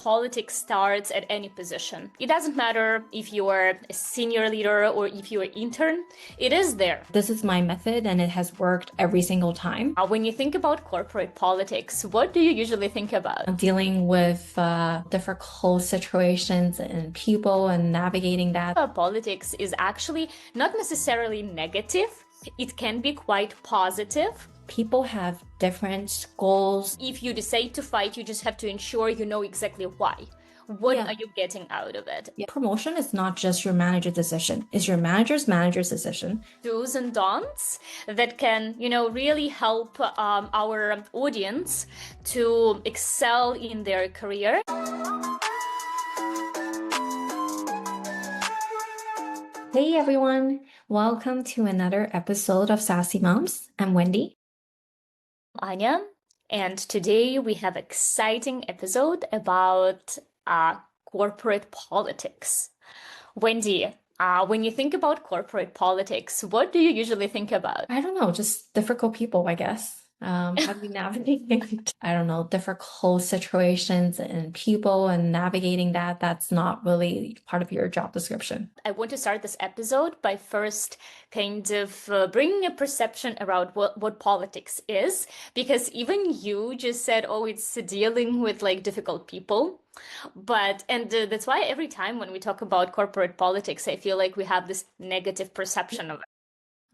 politics starts at any position. It doesn't matter if you are a senior leader or if you're an intern, it is there. This is my method and it has worked every single time. When you think about corporate politics, what do you usually think about? Dealing with difficult situations and people and navigating that. Politics is actually not necessarily negative. It can be quite positive. People have different goals. If you decide to fight, you just have to ensure you know exactly why. What are you getting out of it? Promotion is not just your manager's decision. It's your manager's decision. Do's and don'ts that can, really help our audience to excel in their career. Hey everyone, welcome to another episode of Sassy Moms. I'm Wendy. Anya, and today we have an exciting episode about corporate politics. Wendy, when you think about corporate politics, what do you usually think about? I don't know, just difficult people, I guess. How do we navigate, I don't know, difficult situations and people and navigating that, that's not really part of your job description. I want to start this episode by first kind of bringing a perception around what politics is, because even you just said, oh, it's dealing with like difficult people. And that's why every time when we talk about corporate politics, I feel like we have this negative perception of it.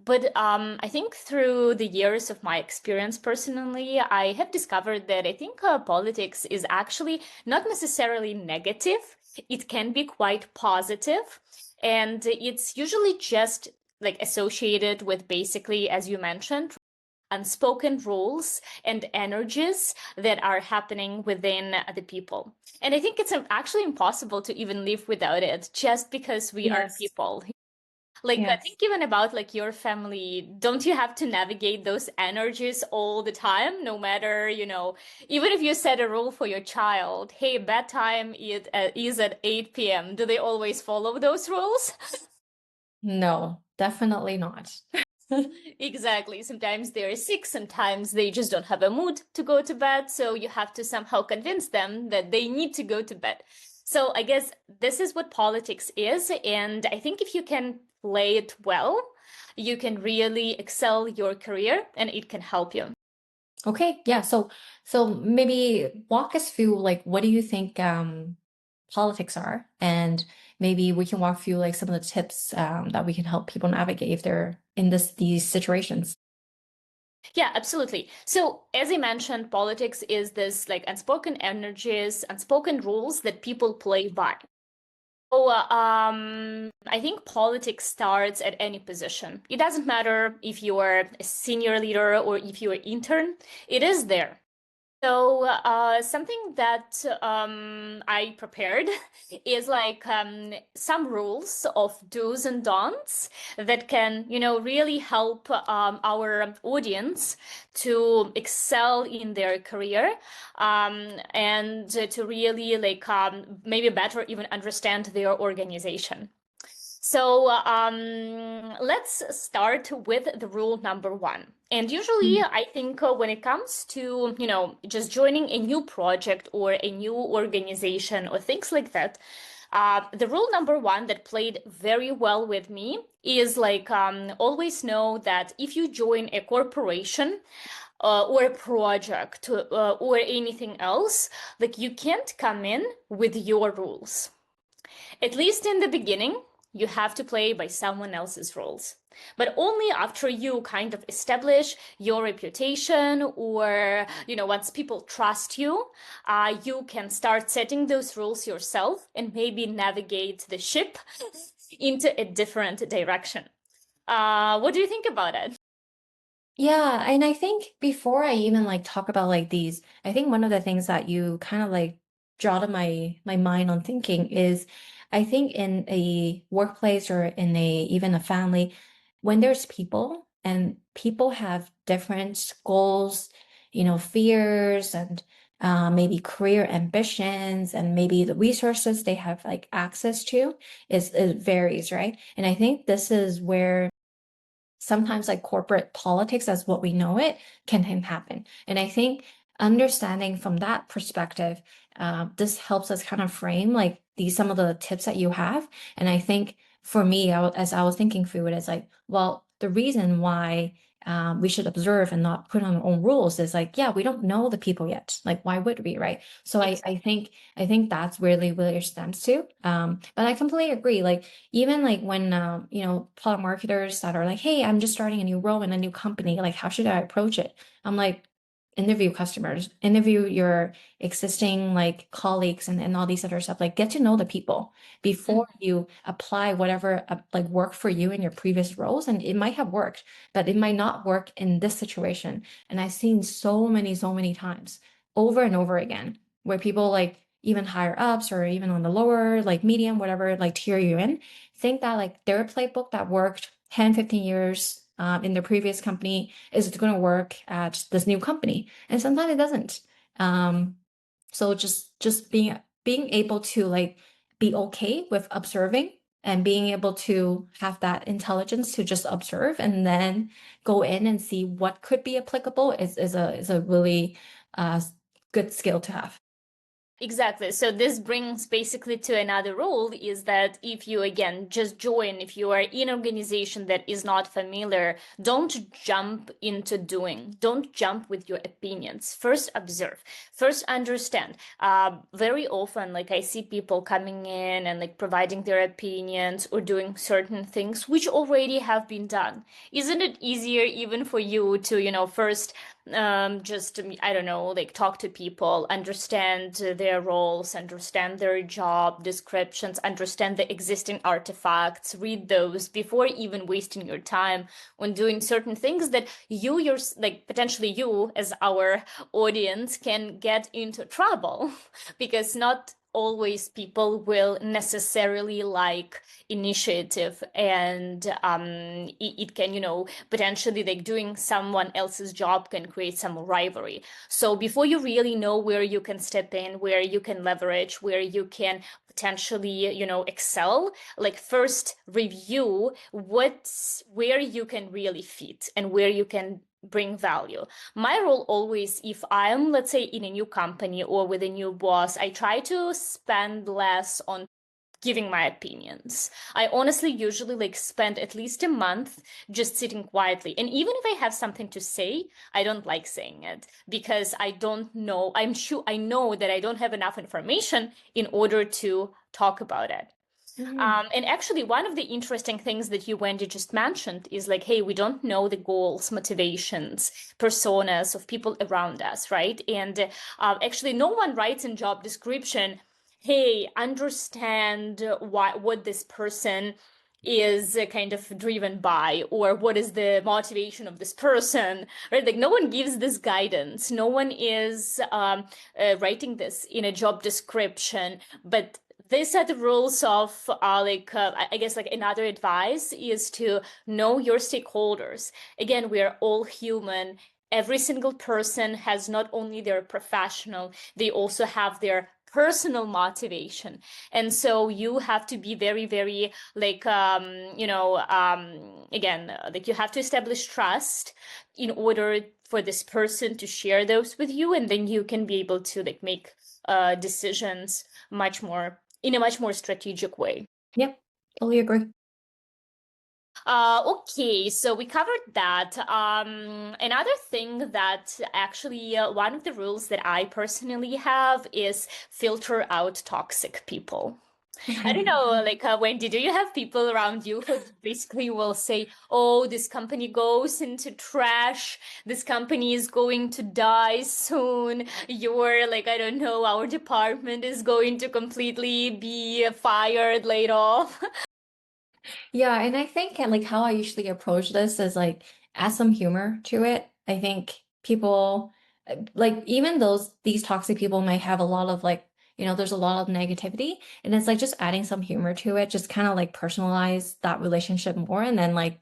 But I think through the years of my experience personally, I have discovered that I think politics is actually not necessarily negative. It can be quite positive, and it's usually just like associated with basically, as you mentioned, unspoken rules and energies that are happening within the people. And I think it's actually impossible to even live without it just because we are people. I think even about like your family, don't you have to navigate those energies all the time, no matter, even if you set a rule for your child, hey, bedtime is at 8 p.m. Do they always follow those rules? No, definitely not. Exactly. Sometimes they're sick, sometimes they just don't have a mood to go to bed. So you have to somehow convince them that they need to go to bed. So I guess this is what politics is. And I think if you can play it well, you can really excel your career and it can help you. Okay, yeah. So maybe walk us through like what do you think politics are, and maybe we can walk through like some of the tips that we can help people navigate if they're in these situations. Yeah, absolutely. So as I mentioned, politics is this like unspoken energies, unspoken rules that people play by. So I think politics starts at any position. It doesn't matter if you are a senior leader or if you're an intern, it is there. So something that I prepared is like some rules of do's and don'ts that can, really help our audience to excel in their career and to really like maybe better even understand their organization. So let's start with the rule number one. And usually I think when it comes to, just joining a new project or a new organization or things like that, the rule number one that played very well with me is like always know that if you join a corporation or a project or anything else, like you can't come in with your rules. At least in the beginning, you have to play by someone else's rules. But only after you kind of establish your reputation or, once people trust you, you can start setting those rules yourself and maybe navigate the ship into a different direction. What do you think about it? Yeah, and I think before I even like talk about like these, I think one of the things that you kind of like draw to my mind on thinking is I think in a workplace or in even a family, when there's people and people have different goals, fears and maybe career ambitions and maybe the resources they have like access to it varies, right? And I think this is where sometimes like corporate politics as what we know it can happen. And I think understanding from that perspective, this helps us kind of frame like these some of the tips that you have. And I think for me, as I was thinking through it, it's like, well, the reason why we should observe and not put on our own rules is like, yeah, we don't know the people yet. Like, why would we, right? So I think that's really where it stems to. But I completely agree. Like even like when product marketers that are like, hey, I'm just starting a new role in a new company, like how should I approach it? I'm like, interview customers, interview your existing like colleagues and all these other stuff. Like get to know the people before Mhm. you apply whatever like worked for you in your previous roles. And it might have worked, but it might not work in this situation. And I've seen so many times over and over again where people like even higher ups or even on the lower, like medium, whatever, like tier you're in, think that like their playbook that worked 10, 15 years in their previous company is going to work at this new company. And sometimes it doesn't. Um, so just being able to like be okay with observing and being able to have that intelligence to just observe and then go in and see what could be applicable is a really uh, good skill to have. Exactly. So this brings basically to another rule is that if you again just join, if you are in an organization that is not familiar, don't jump into doing. Don't jump with your opinions. First observe. First understand. Very often, like I see people coming in and like providing their opinions or doing certain things which already have been done. Isn't it easier even for you to, first just I don't know, like talk to people, understand their roles, understand their job descriptions, understand the existing artifacts, read those before even wasting your time on doing certain things that you're like potentially you as our audience can get into trouble because not always people will necessarily like initiative and it can potentially like doing someone else's job can create some rivalry. So before you really know where you can step in, where you can leverage, where you can potentially, excel, like first review where you can really fit and where you can bring value. My role always, if I'm, let's say, in a new company or with a new boss, I try to spend less on giving my opinions. I honestly usually like spend at least a month just sitting quietly. And even if I have something to say, I don't like saying it because I don't know. I'm sure I know that I don't have enough information in order to talk about it. Mhm. And actually, one of the interesting things that you, Wendy, just mentioned is like, hey, we don't know the goals, motivations, personas of people around us, right? And actually, no one writes in job description, hey, understand what this person is kind of driven by, or what is the motivation of this person, right? Like, no one gives this guidance. No one is writing this in a job description, but these are the rules of I guess like another advice is to know your stakeholders. Again, we are all human. Every single person has not only their professional, they also have their personal motivation. And so you have to be very, very like again, like you have to establish trust in order for this person to share those with you, and then you can be able to like make decisions much more in a much more strategic way. Yep, totally agree. Okay, so we covered that. Another thing that actually, one of the rules that I personally have is filter out toxic people. I don't know, like Wendy, do you have people around you who basically will say, "Oh, this company goes into trash. This company is going to die soon. You're like, I don't know, our department is going to completely be fired, laid off." Yeah, and I think like how I usually approach this is like add some humor to it. I think people like even these toxic people might have a lot of like, there's a lot of negativity and it's like just adding some humor to it, just kind of like personalize that relationship more and then like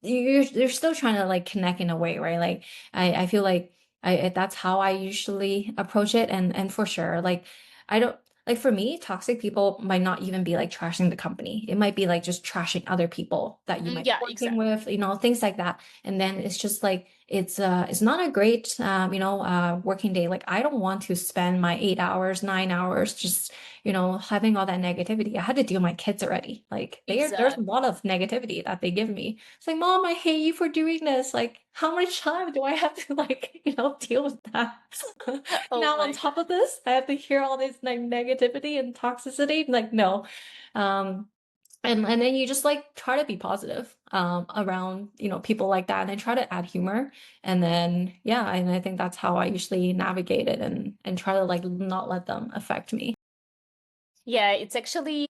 you're still trying to like connect in a way, right? Like I feel like that's how I usually approach it and for sure like I don't like for me toxic people might not even be like trashing the company. It might be like just trashing other people that you might be Yeah, working exactly. with, things like that. And then it's just like it's not a great working day. Like I don't want to spend my 8 hours, 9 hours just having all that negativity. I had to deal with my kids already. Like there's a Exactly. lot of negativity that they give me. It's like, Mom, I hate you for doing this. Like, how much time do I have to like, deal with that? Oh Now on my top God. of this, I have to hear all this like negativity and toxicity. Like, no. Um, and then you just like try to be positive around people like that, and I try to add humor, and then yeah, and I think that's how I usually navigate it and try to like not let them affect me. Yeah, it's actually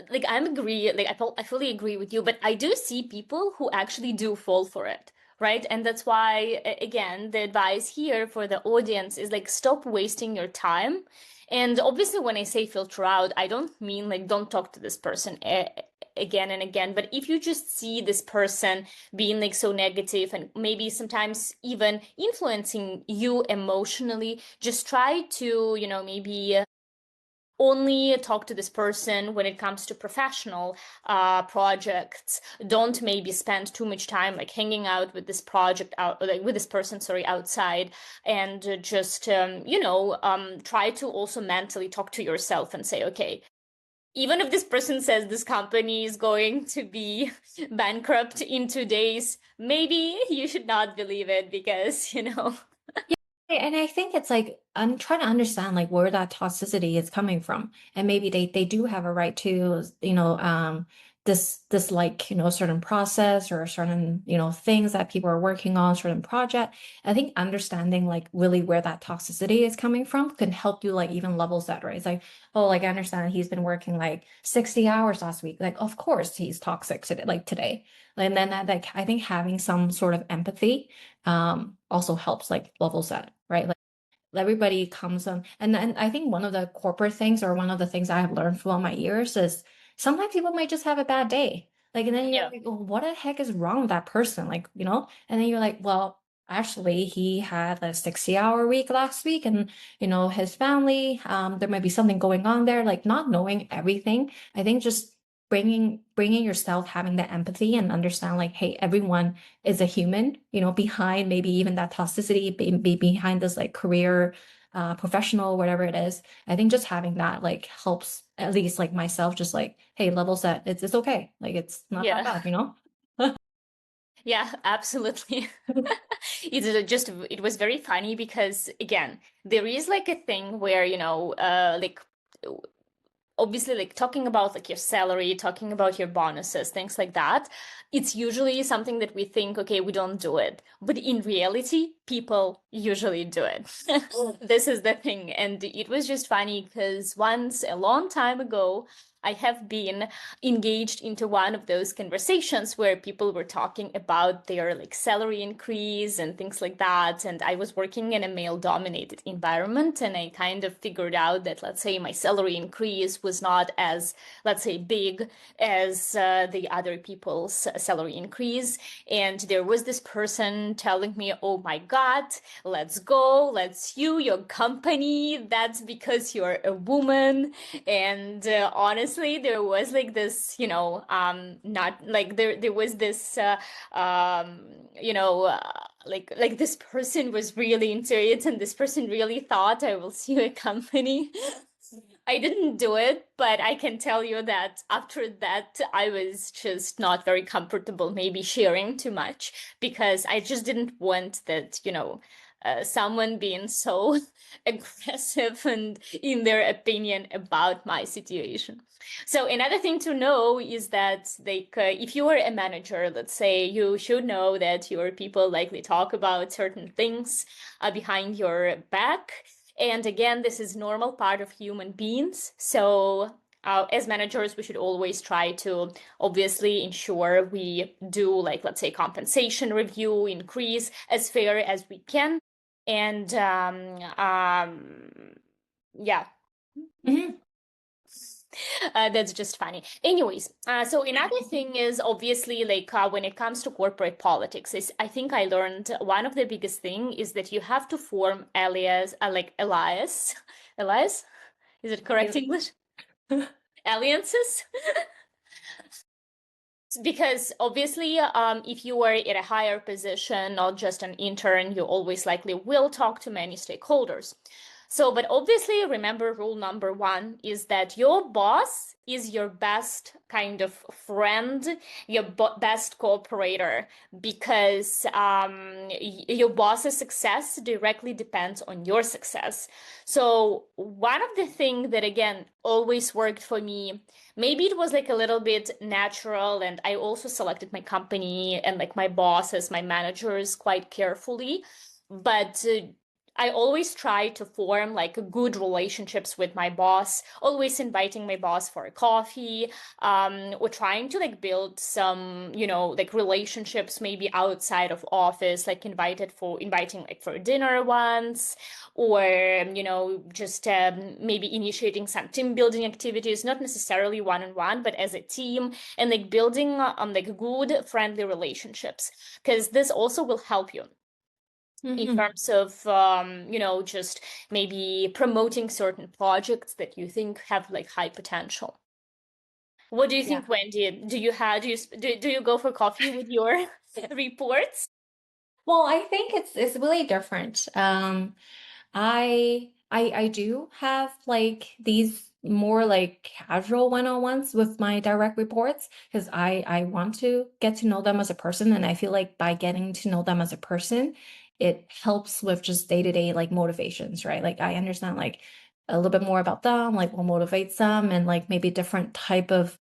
like I fully agree with you, but I do see people who actually do fall for it, right? And that's why again, the advice here for the audience is like stop wasting your time. And obviously when I say filter out, I don't mean like don't talk to this person again and again, but if you just see this person being like so negative and maybe sometimes even influencing you emotionally, just try to, maybe only talk to this person when it comes to professional projects. Don't maybe spend too much time like hanging out with this project out like with this person, sorry, outside, and just try to also mentally talk to yourself and say, okay, even if this person says this company is going to be bankrupt in 2 days, maybe you should not believe it because Yeah, and I think it's like I'm trying to understand like where that toxicity is coming from. And maybe they do have a right to, this like, certain process or certain, things that people are working on, certain project. I think understanding like really where that toxicity is coming from can help you like even level set, right? It's like, oh, like I understand he's been working like 60 hours last week. Like, of course he's toxic today, like today. And then that, like I think having some sort of empathy also helps like level set, right? Like everybody comes on, and I think one of the corporate things or one of the things I have learned throughout my years is sometimes people might just have a bad day. Like, and then you're yeah. like, well, what the heck is wrong with that person? Like, and then you're like, well, actually, he had a 60-hour week last week, and his family, there might be something going on there. Like, not knowing everything, I think just bringing yourself having the empathy and understand like, hey, everyone is a human, behind maybe even that toxicity, be behind this like career, professional, whatever it is. I think just having that like helps at least like myself, just like, hey, level set. It's okay. Like it's not that Yeah. bad. Yeah, absolutely. It was very funny because again, there is like a thing where, like obviously like talking about like your salary, talking about your bonuses, things like that, it's usually something that we think, okay, we don't do it. But in reality, people usually do it. This is the thing. And it was just funny because once a long time ago, I have been engaged into one of those conversations where people were talking about their like salary increase and things like that. And I was working in a male dominated environment, and I kind of figured out that, let's say, my salary increase was not as, let's say, big as the other people's salary increase. And there was this person telling me, oh my God, let's go, let's sue your company. That's because you're a woman. And honestly, there was like this, not like there was this, um, you know, uh, like this person was really into it, and this person really thought I will sue a company. I didn't do it, but I can tell you that after that, I was just not very comfortable, maybe sharing too much, because I just didn't want that, someone being so aggressive and in their opinion about my situation. So another thing to know is that, like, if you are a manager, let's say, you should know that your people likely talk about certain things behind your back. And again, this is normal part of human beings. So as managers, we should always try to obviously ensure we do, like, let's say, compensation review, increase as fair as we can. And yeah, Mhm. that's just funny. Anyways, so another thing is obviously like when it comes to corporate politics, is I think I learned one of the biggest thing is that you have to form alias, alias, is it correct English? Alliances Because obviously, if you are in a higher position, not just an intern, you always likely will talk to many stakeholders. So, but obviously, remember rule number one is that your boss is your best kind of friend, your best cooperator, because your boss's success directly depends on your success. So, one of the things that, again, always worked for me, maybe it was like a little bit natural, and I also selected my company and like my bosses, my managers quite carefully, but I always try to form like good relationships with my boss, always inviting my boss for a coffee, or trying to like build some, like relationships maybe outside of office, like inviting like for dinner once, or, just maybe initiating some team building activities, not necessarily one-on-one, but as a team, and like building like good, friendly relationships, because this also will help you in Hmm. terms of just maybe promoting certain projects that you think have like high potential. What do you Yeah. think, Wendy? Do you go for coffee with your reports? Well, I think it's really different. I do have like these more like casual one-on-ones with my direct reports because I want to get to know them as a person, and I feel like by getting to know them as a person, it helps with just day-to-day like motivations, right? Like I understand like a little bit more about them, like what motivates them, and like maybe different type of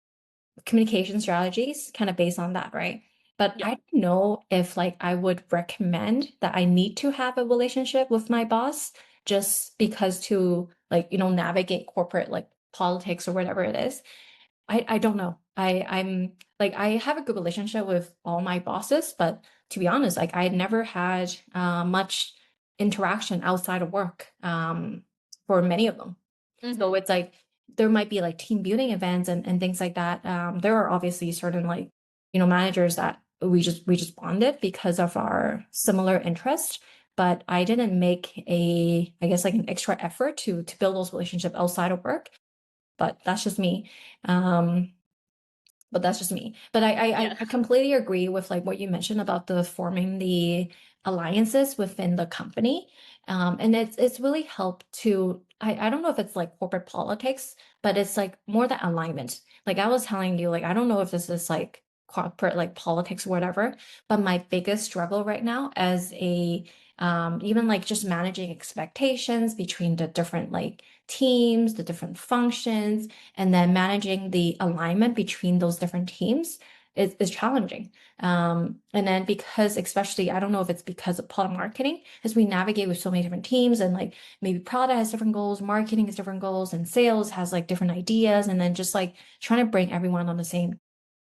communication strategies kind of based on that, right? But Yeah. I don't know if like I would recommend that I need to have a relationship with my boss just because to like, navigate corporate like politics or whatever it is. I don't know. I'm like I have a good relationship with all my bosses, but to be honest, like I never had much interaction outside of work for many of them. So Hmm. it's like there might be like team building events and things like that. There are obviously certain like, managers that we just bonded because of our similar interest. But I didn't make I guess like an extra effort to build those relationships outside of work. But that's just me. Um, but that's just me. But Yeah. I completely agree with like what you mentioned about the forming the alliances within the company. And it's really helped to I don't know if it's like corporate politics, but it's like more the alignment. Like I was telling you, like I don't know if this is like corporate like politics or whatever, but my biggest struggle right now as a even like just managing expectations between the different like teams, the different functions, and then managing the alignment between those different teams is challenging. And then because especially, I don't know if it's because of product marketing, as we navigate with so many different teams and like maybe product has different goals, marketing has different goals, and sales has like different ideas, and then just like trying to bring everyone on the same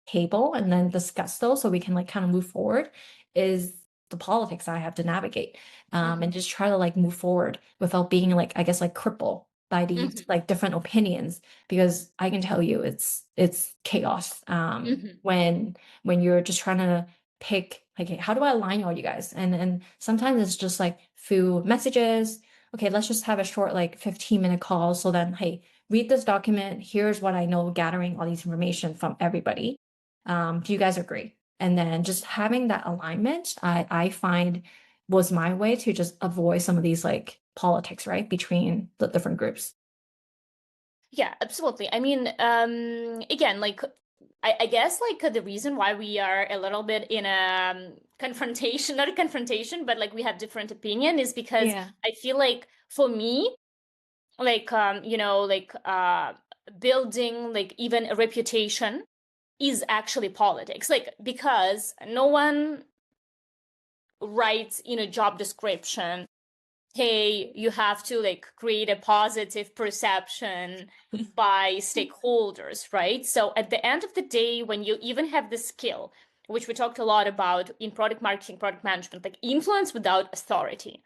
table and then discuss those so we can like kind of move forward is the politics I have to navigate. And Hmm. just try to like move forward without being like, I guess, like crippled by these Hmm. like different opinions because I can tell you it's chaos Hmm. when you're just trying to pick like hey, how do I align all you guys, and sometimes it's just like through messages. Okay, let's just have a short like 15-minute call, so then hey, read this document, here's what I know, gathering all these information from everybody. Do you guys agree? And then just having that alignment I find was my way to just avoid some of these like politics, right, between the different groups. Yeah, absolutely. I mean, again, like I guess like the reason why we are a little bit in a confrontation, not a confrontation, but like we have different opinion is because Yeah. I feel like for me, like building like even a reputation is actually politics. Like because no one writes in a job description, hey, you have to like create a positive perception by stakeholders, right? So at the end of the day, when you even have the skill, which we talked a lot about in product marketing, product management, like influence without authority,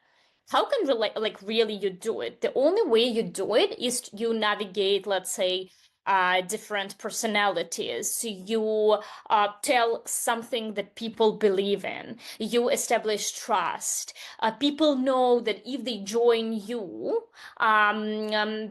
how can like really you do it? The only way you do it is you navigate, let's say, different personalities. You tell something that people believe in. You establish trust. People know that if they join you,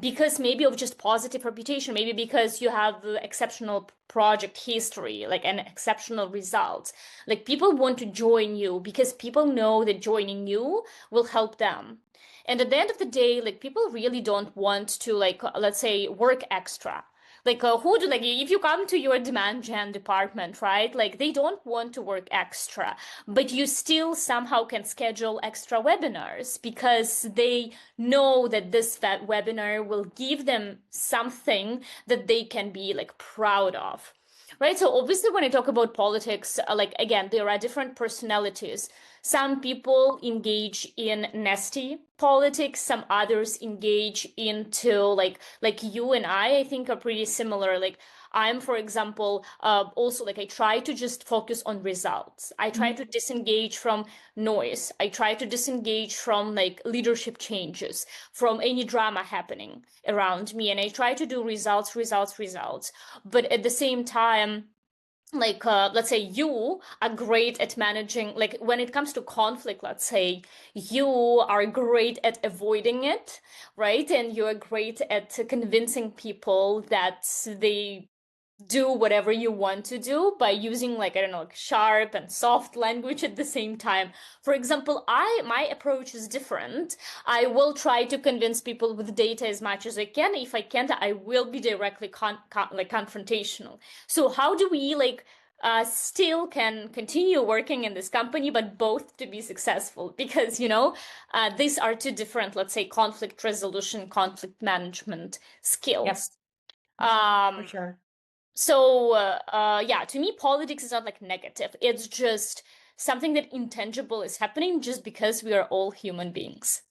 because maybe of just positive reputation, maybe because you have exceptional project history, like an exceptional result, like people want to join you because people know that joining you will help them. And at the end of the day, like people really don't want to, like, let's say, work extra. Like who do, like, if you come to your demand gen department, right, like they don't want to work extra, but you still somehow can schedule extra webinars because they know that this webinar will give them something that they can be like proud of. Right. So obviously, when I talk about politics, like again, there are different personalities. Some people engage in nasty politics. Some others engage into like you and I think are pretty similar. Like I'm, for example, also like I try to just focus on results. I try to disengage from noise. I try to disengage from like leadership changes, from any drama happening around me, and I try to do results, results, results. But at the same time, like let's say you are great at managing, like when it comes to conflict, let's say you are great at avoiding it, right? And you're great at convincing people that they do whatever you want to do by using, like, I don't know, like sharp and soft language at the same time. For example, my approach is different. I will try to convince people with data as much as I can. If I can't, I will be directly like confrontational. So how do we like still can continue working in this company, but both to be successful? Because, these are two different, let's say, conflict resolution, conflict management Yep, skills. for Um, sure. so, yeah, to me, politics is not like negative. It's just something that intangible is happening just because we are all human beings.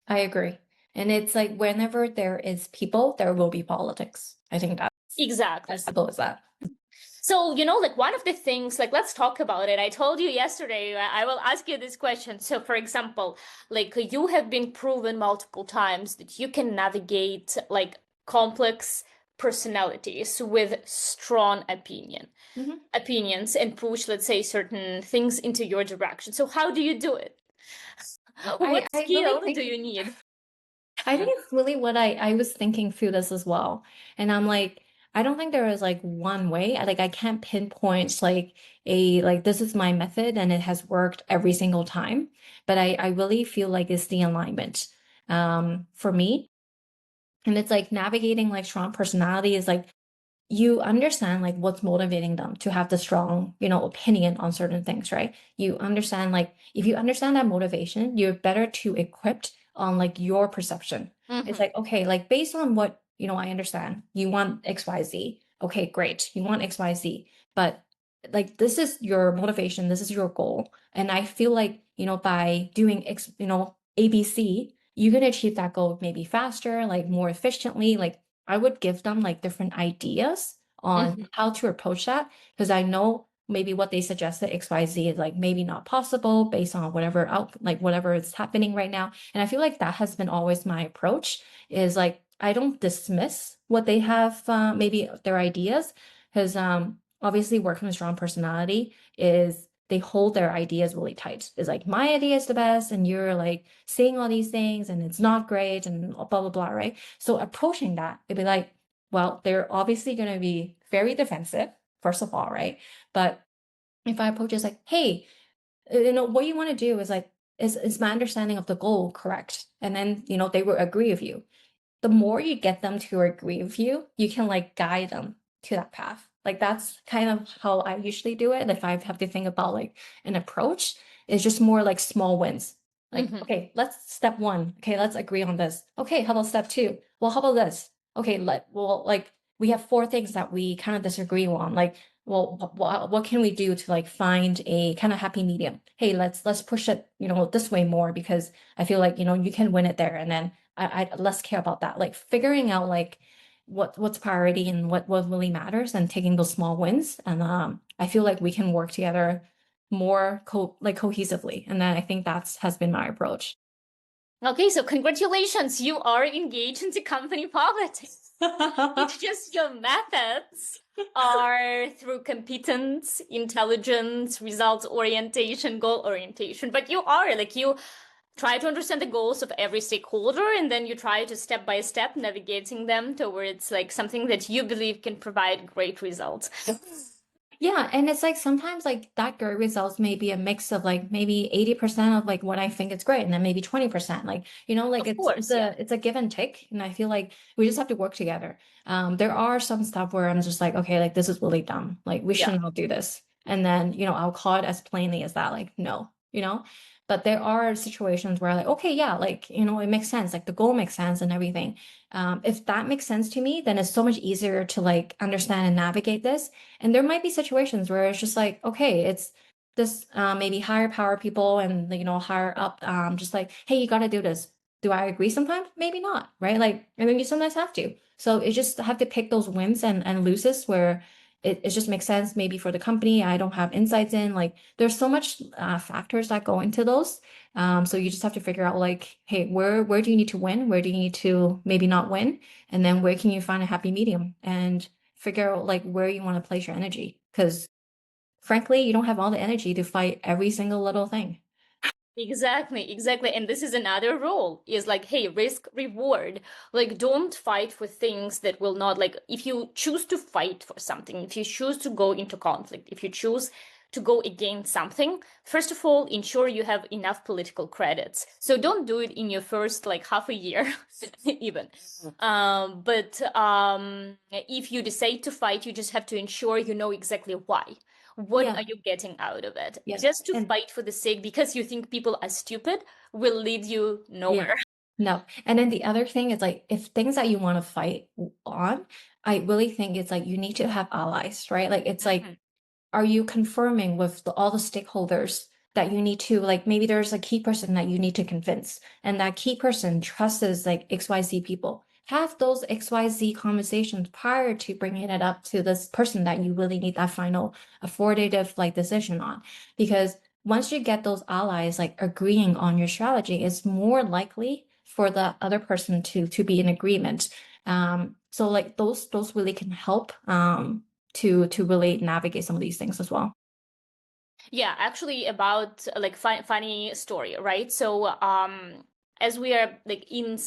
I agree. And it's like whenever there is people, there will be politics. I think that's Exactly. as simple as that. So, like one of the things, like, let's talk about it. I told you yesterday, I will ask you this question. So, for example, like you have been proven multiple times that you can navigate like complex personalities with strong Mhm. opinions and push, let's say, certain things into your direction. So how do you do it? I What I really skill do think you need? I think it's really what I was thinking through this as well. And I'm like, I don't think there is like one way. I can't pinpoint like a like this is my method and it has worked every single time. But I really feel like it's the alignment for me. And it's like navigating like strong personality is like you understand like what's motivating them to have the strong, opinion on certain things, right? You understand like if you understand that motivation, you're better to equipped on like your perception. It's Mm-hmm. like, okay, like based on what, I understand you want XYZ. Okay, great. You want XYZ, but like this is your motivation, this is your goal. And I feel like, by doing ABC, you can achieve that goal maybe faster, like more efficiently, like I would give them like different ideas on Mm-hmm. how to approach that because I know maybe what they suggested XYZ is like maybe not possible based on whatever out like whatever is happening right now. And I feel like that has been always my approach is like I don't dismiss what they have maybe their ideas because obviously working with strong personality is they hold their ideas really tight. It's like my idea is the best and you're like saying all these things and it's not great and blah blah blah, right? So approaching that, it'd be like, well, they're obviously going to be very defensive, first of all, right? But if I approach it as like, hey, what you want to do is like, is my understanding of the goal correct? And then, they will agree with you. The more you get them to agree with you, you can like guide them to that path. Like that's kind of how I usually do it. If I have to think about like an approach, it's just more like small wins. Like, Mm-hmm. okay, let's step one. Okay, let's agree on this. Okay, how about step two? Well, how about this? Okay, like we have four things that we kind of disagree on. Like, well, what can we do to like find a kind of happy medium? Hey, let's push it, this way more because I feel like, you can win it there. And then I less care about that. Like figuring out like what's priority and what really matters and taking those small wins. And I feel like we can work together more cohesively. And then I think that's has been my approach. Okay, so congratulations, you are engaged into company politics. It's just your methods are through competence, intelligence, results orientation, goal orientation. But you are like you try to understand the goals of every stakeholder and then you try to step by step navigating them towards like something that you believe can provide great results. Yeah, and it's like sometimes like that great results may be a mix of like maybe 80% of like what I think is great and then maybe 20%. Like, like Of it's course, yeah. it's a give and take. And I feel like we just have to work together. There are some stuff where I'm just like, okay, like this is really dumb. Like we Yeah. should not do this. And then, I'll call it as plainly as that, like, no, But there are situations where like, okay, yeah, like, it makes sense. Like the goal makes sense and everything. If that makes sense to me, then it's so much easier to like understand and navigate this. And there might be situations where it's just like, okay, it's this maybe higher power people and higher up, just like, hey, you got to do this. Do I agree sometimes? Maybe not, right? Like, I mean, you sometimes have to. So it just have to pick those wins and loses where it just makes sense maybe for the company. I don't have insights in like there's so much factors that go into those. So you just have to figure out like, hey, where do you need to win? Where do you need to maybe not win? And then where can you find a happy medium? And figure out like where you want to place your energy. Because frankly, you don't have all the energy to fight every single little thing. Exactly, exactly. And this is another role is like, hey, risk reward. Like, don't fight for things that will not, like, if you choose to fight for something, if you choose to go into conflict, if you choose to go against something, first of all, ensure you have enough political credits. So don't do it in your first, like, half a year, even. But if you decide to fight, you just have to ensure you know exactly why. What Yeah, are you getting out of it? yeah. Just to And fight for the sake because you think people are stupid will lead you yeah, nowhere. no. And then the other thing is like if things that you want to fight on, I really think it's like you need to have allies, right? Like it's like Mhm. are you confirming with all the stakeholders that you need to like maybe there's a key person that you need to convince and that key person trusts like XYZ people. Have those XYZ conversations prior to bringing it up to this person that you really need that final authoritative like decision on. Because once you get those allies like agreeing on your strategy, it's more likely for the other person to be in agreement. So like those really can help to really navigate some of these things as well. Yeah, actually about like funny story, right? So as we are like in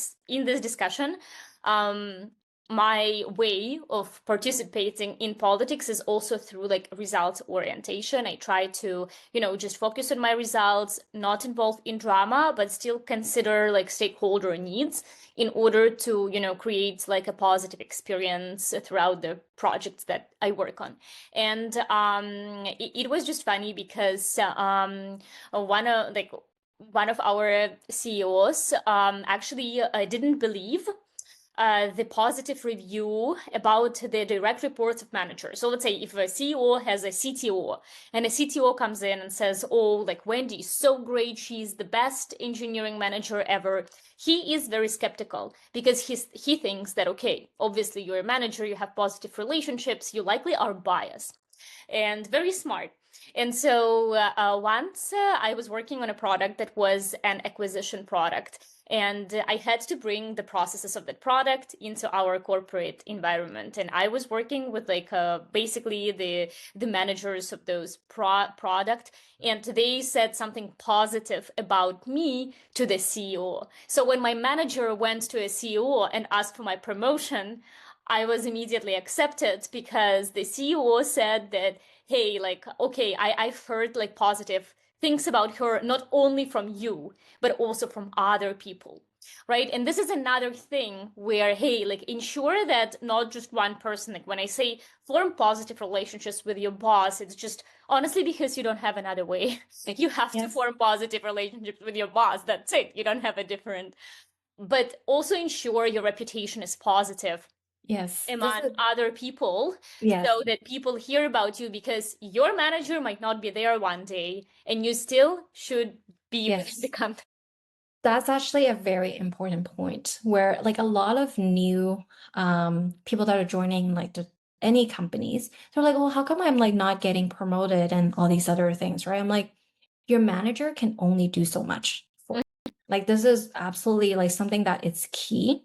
this discussion, um my way of participating in politics is also through like results orientation. I try to, just focus on my results, not involved in drama, but still consider like stakeholder needs in order to, create like a positive experience throughout the projects that I work on. And it was just funny because one of our CEOs actually didn't believe the positive review about the direct reports of managers. So let's say if a CEO has a CTO and a CTO comes in and says, oh, like Wendy is so great, she's the best engineering manager ever. He is very skeptical because he thinks that, okay, obviously you're a manager, you have positive relationships, you likely are biased and very smart. And so once I was working on a product that was an acquisition product, and I had to bring the processes of that product into our corporate environment. And I was working with like basically the managers of those product, and they said something positive about me to the CEO. So when my manager went to a CEO and asked for my promotion, I was immediately accepted because the CEO said that, hey, like, okay, I've heard like positive things about her, not only from you, but also from other people. Right. And this is another thing where, hey, like ensure that not just one person, like when I say form positive relationships with your boss, it's just honestly because you don't have another way. Like you have to Yes. form positive relationships with your boss. That's it. You don't have a different, but also ensure your reputation is positive Yes. This among is other people yes. so that people hear about you because your manager might not be there one day and you still should be within the Yes. company. That's actually a very important point where like a lot of new people that are joining like any companies, they're like, well, how come I'm like not getting promoted and all these other things, right? I'm like, your manager can only do so much for you. Like this is absolutely like something that it's key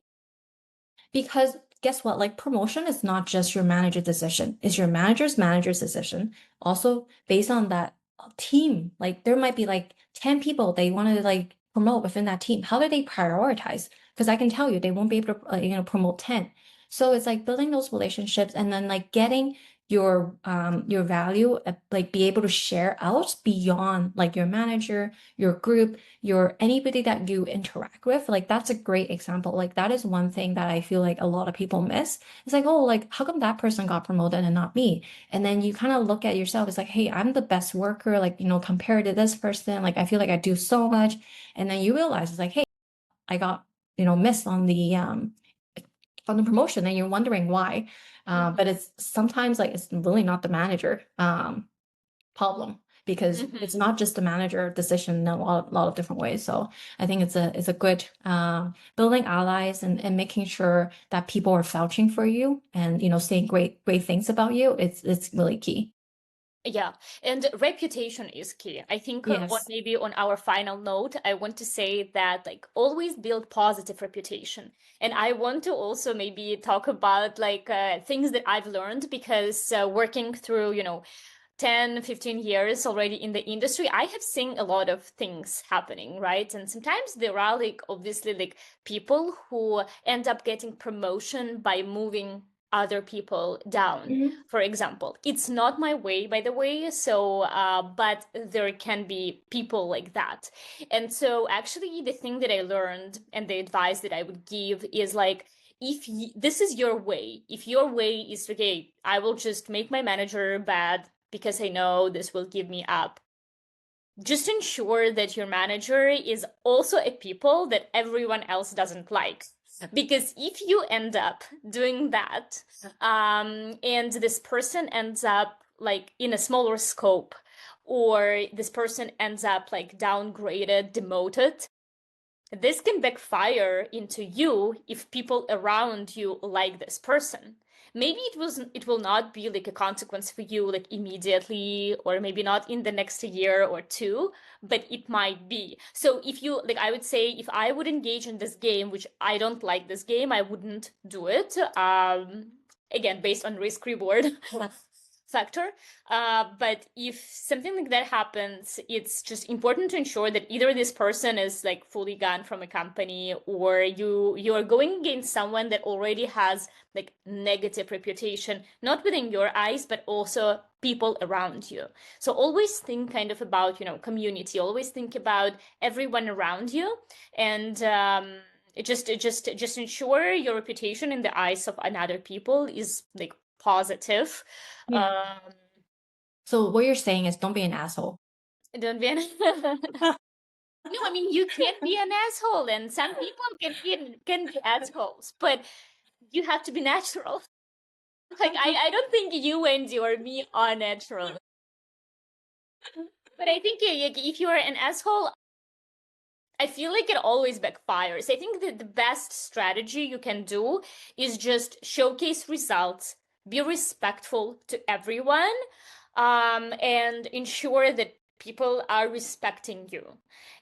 because guess what? Like promotion is not just your manager's decision. It's your manager's decision. Also based on that team. Like there might be like 10 people they want to like promote within that team. How do they prioritize? Because I can tell you they won't be able to promote 10. So it's like building those relationships and then like getting your value like be able to share out beyond like your manager, your group, your anybody that you interact with. Like that's a great example. Like that is one thing that I feel like a lot of people miss. It's like, oh, like how come that person got promoted and not me? And then you kind of look at yourself, it's like, hey, I'm the best worker, like, compared to this person, like I feel like I do so much. And then you realize it's like, hey, I got, missed on the promotion and you're wondering why. But it's sometimes like it's really not the manager problem because it's not just the manager decision in a lot of different ways. So I think it's a good building allies and making sure that people are vouching for you and saying great things about you. It's really key. Yeah, and reputation is key. I think Yes. maybe on our final note, I want to say that like always build positive reputation. And I want to also maybe talk about like things that I've learned because working through, 10, 15 years already in the industry, I have seen a lot of things happening, right? And sometimes there are like obviously like people who end up getting promotion by moving other people down. Mhm. For example, it's not my way, by the way. So, but there can be people like that. And so, actually, the thing that I learned and the advice that I would give is like, if this is your way, if your way is okay, I will just make my manager bad because I know this will give me up. Just ensure that your manager is also a people that everyone else doesn't like. Because if you end up doing that, and this person ends up like in a smaller scope, or this person ends up like downgraded, demoted, this can backfire into you if people around you like this person. Maybe it will not be like a consequence for you like immediately or maybe not in the next year or two, but it might be. So if you like I would say if I would engage in this game, which I don't like this game, I wouldn't do it. Again, based on risk reward factor. But if something like that happens, it's just important to ensure that either this person is like fully gone from a company or you are going against someone that already has like negative reputation, not within your eyes, but also people around you. So always think kind of about, community, always think about everyone around you and just ensure your reputation in the eyes of another people is like positive. Yeah. um, So what you're saying is don't be an asshole. don't be an no, I mean you can be an asshole, and some people can be assholes, but you have to be natural. Like I don't think you, Wendy, or me are natural. But I think if you are an asshole, I feel like it always backfires. I think that the best strategy you can do is just showcase results, be respectful to everyone, and ensure that people are respecting you.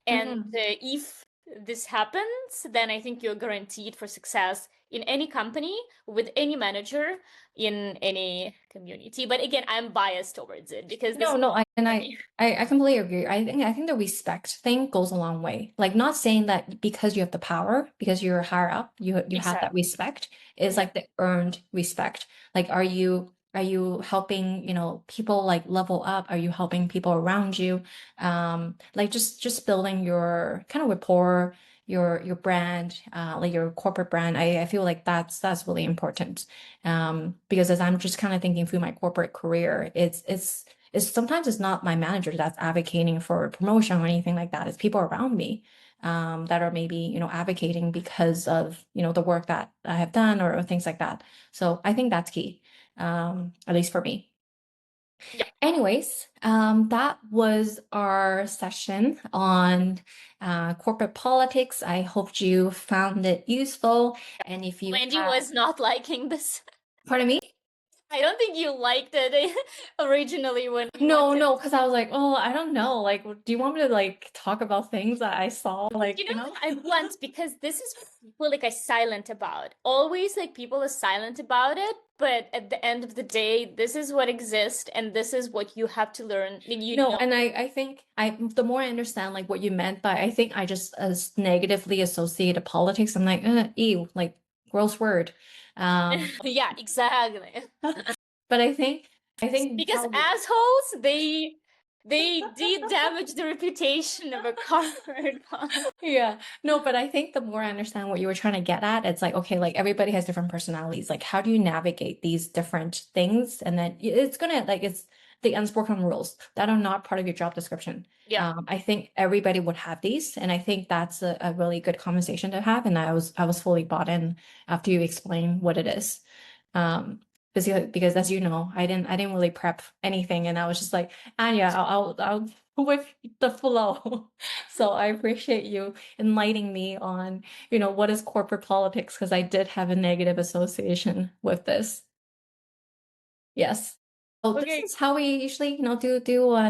And Mhm. if this happens, then I think you're guaranteed for success in any company with any manager in any community. But again, I'm biased towards it because this No, is no, I and for I, me. I completely agree. I think the respect thing goes a long way. Like not saying that because you have the power, because you're higher up, you have that Exactly. respect is Yeah. like the earned respect. Like are you helping, people like level up? Are you helping people around you? Like just building your kind of rapport, your brand, like your corporate brand. I feel like that's really important. Because as I'm just kind of thinking through my corporate career, it's sometimes it's not my manager that's advocating for promotion or anything like that. It's people around me that are maybe, advocating because of, the work that I have done or things like that. So I think that's key, at least for me. Yeah. Anyways, that was our session on corporate politics. I hope you found it useful. And if you Wendy have, was not liking this. pardon me? I don't think you liked it originally when we No, wanted. no, because I was like, oh, I don't know. Like, do you want me to like talk about things that I saw? Like, You know what I want, because this is what people like are silent about. Always like people are silent about it, but at the end of the day, this is what exists and this is what you have to learn. Like, you No, know. and I think the more I understand like what you meant, but I think I just as negatively associated politics. I'm like, ew, like gross word. Um, Yeah, exactly. but I think Because how assholes, they did damage the reputation of a corporate one. yeah. No, but I think the more I understand what you were trying to get at, it's like, okay, like everybody has different personalities. Like, how do you navigate these different things? And then it's gonna like it's the unspoken rules that are not part of your job description. Yeah. I think everybody would have these, and I think that's a really good conversation to have. And I was fully bought in after you explain what it is. Um, because as you know, I didn't really prep anything, and I was just like, Anya, I'll with the flow. So I appreciate you enlightening me on, what is corporate politics, because I did have a negative association with this. Yes. So this Okay. is how we usually, do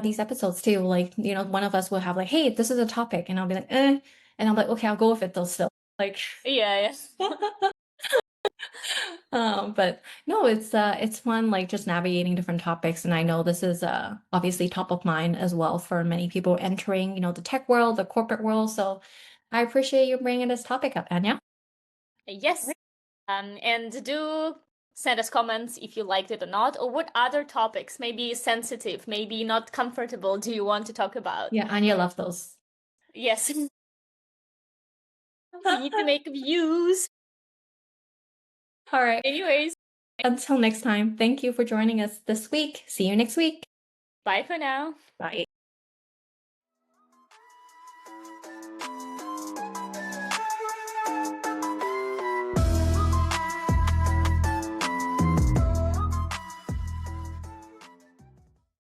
these episodes too. Like, one of us will have like, hey, this is a topic, and I'll be like, and I'm like, okay, I'll go with it though still. Like, Yeah, but no, it's fun like just navigating different topics, and I know this is obviously top of mind as well for many people entering, the tech world, the corporate world. So I appreciate you bringing this topic up, Anya. yeah. Yes. And do send us comments if you liked it or not, or what other topics, maybe sensitive, maybe not comfortable, do you want to talk about? Yeah, Anya loves those. Yes. We need to make views. All right. Anyways, Until next time, thank you for joining us this week. See you next week. bye for now. Bye.